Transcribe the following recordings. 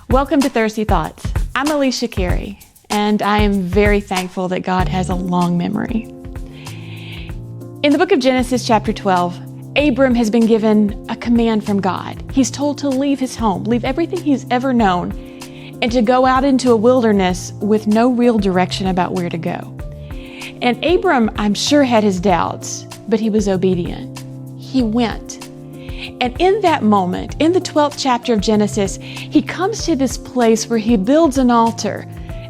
Welcome to Thirsty Thoughts. I'm Alesha Cary, and I am very thankful that God has a long memory. In the book of Genesis, chapter 12, Abram has been given a command from God. He's told to leave his home, leave everything he's ever known, and to go out into a wilderness with no real direction about where to go. And Abram, I'm sure, had his doubts, but he was obedient. He went. And in that moment, in the 12th chapter of Genesis, he comes to this place where he builds an altar,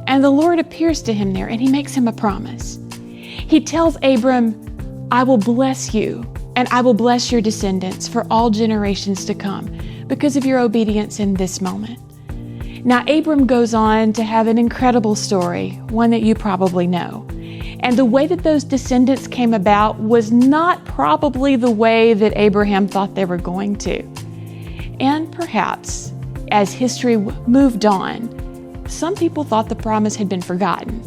and the Lord appears to him there, and he makes him a promise. He tells Abram, I will bless you, and I will bless your descendants for all generations to come because of your obedience in this moment. Now, Abram goes on to have an incredible story, one that you probably know. And the way that those descendants came about was not probably the way that Abraham thought they were going to. And perhaps, as history moved on, some people thought the promise had been forgotten.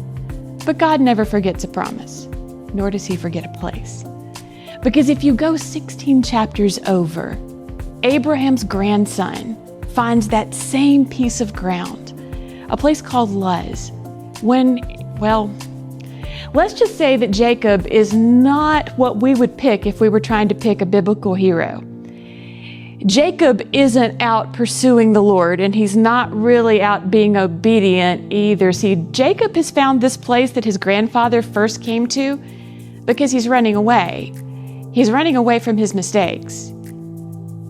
But God never forgets a promise, nor does he forget a place. Because if you go 16 chapters over, Abraham's grandson finds that same piece of ground, a place called Luz, let's just say that Jacob is not what we would pick if we were trying to pick a biblical hero. Jacob isn't out pursuing the Lord, and he's not really out being obedient either. See, Jacob has found this place that his grandfather first came to because he's running away. He's running away from his mistakes.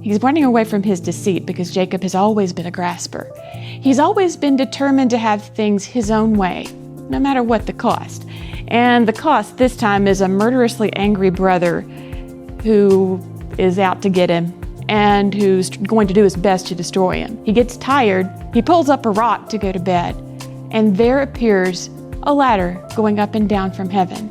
He's running away from his deceit because Jacob has always been a grasper. He's always been determined to have things his own way, no matter what the cost. And the cost this time is a murderously angry brother who is out to get him and who's going to do his best to destroy him. He gets tired, he pulls up a rock to go to bed, and there appears a ladder going up and down from heaven.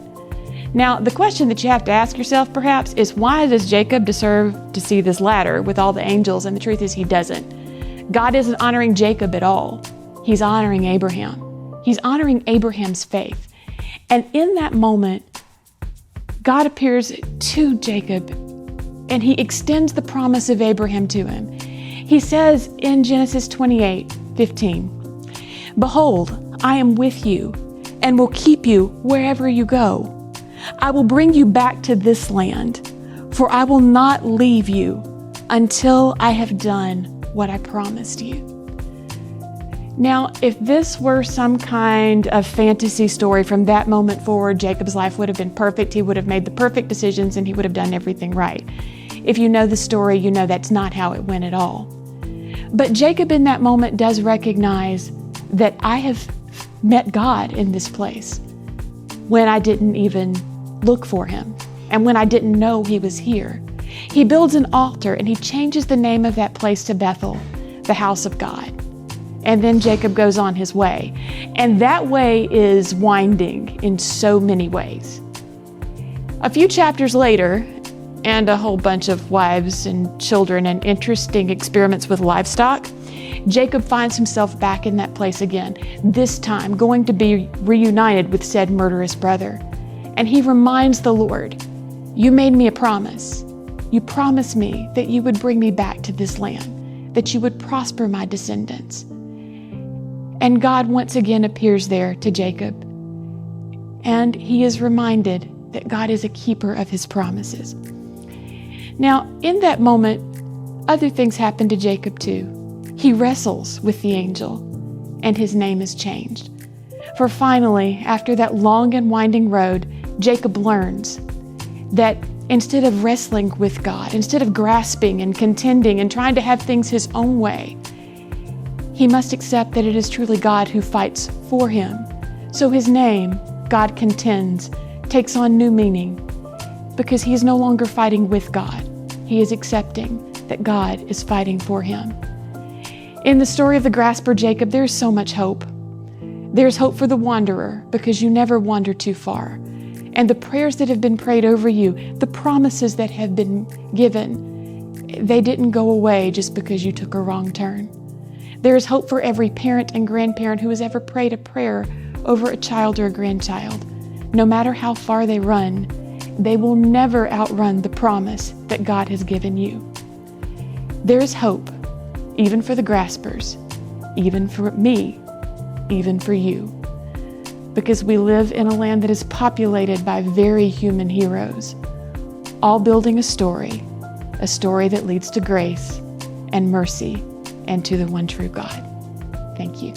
Now, the question that you have to ask yourself perhaps is, why does Jacob deserve to see this ladder with all the angels? And the truth is, he doesn't. God isn't honoring Jacob at all. He's honoring Abraham. He's honoring Abraham's faith. And in that moment, God appears to Jacob and he extends the promise of Abraham to him. He says in Genesis 28:15, Behold, I am with you and will keep you wherever you go. I will bring you back to this land, for I will not leave you until I have done what I promised you. Now, if this were some kind of fantasy story from that moment forward, Jacob's life would have been perfect. He would have made the perfect decisions and he would have done everything right. If you know the story, you know that's not how it went at all. But Jacob in that moment does recognize that I have met God in this place when I didn't even look for him and when I didn't know he was here. He builds an altar and he changes the name of that place to Bethel, the house of God. And then Jacob goes on his way. And that way is winding in so many ways. A few chapters later, and a whole bunch of wives and children and interesting experiments with livestock, Jacob finds himself back in that place again, this time going to be reunited with said murderous brother. And he reminds the Lord, you made me a promise. You promised me that you would bring me back to this land, that you would prosper my descendants. And God once again appears there to Jacob. And he is reminded that God is a keeper of his promises. Now, in that moment, other things happen to Jacob too. He wrestles with the angel, and his name is changed. For finally, after that long and winding road, Jacob learns that instead of wrestling with God, instead of grasping and contending and trying to have things his own way, he must accept that it is truly God who fights for him. So his name, God Contends, takes on new meaning because he is no longer fighting with God. He is accepting that God is fighting for him. In the story of the grasper Jacob, there is so much hope. There's hope for the wanderer because you never wander too far. And the prayers that have been prayed over you, the promises that have been given, they didn't go away just because you took a wrong turn. There is hope for every parent and grandparent who has ever prayed a prayer over a child or a grandchild. No matter how far they run, they will never outrun the promise that God has given you. There is hope, even for the graspers, even for me, even for you. Because we live in a land that is populated by very human heroes, all building a story that leads to grace and mercy and to the one true God. Thank you.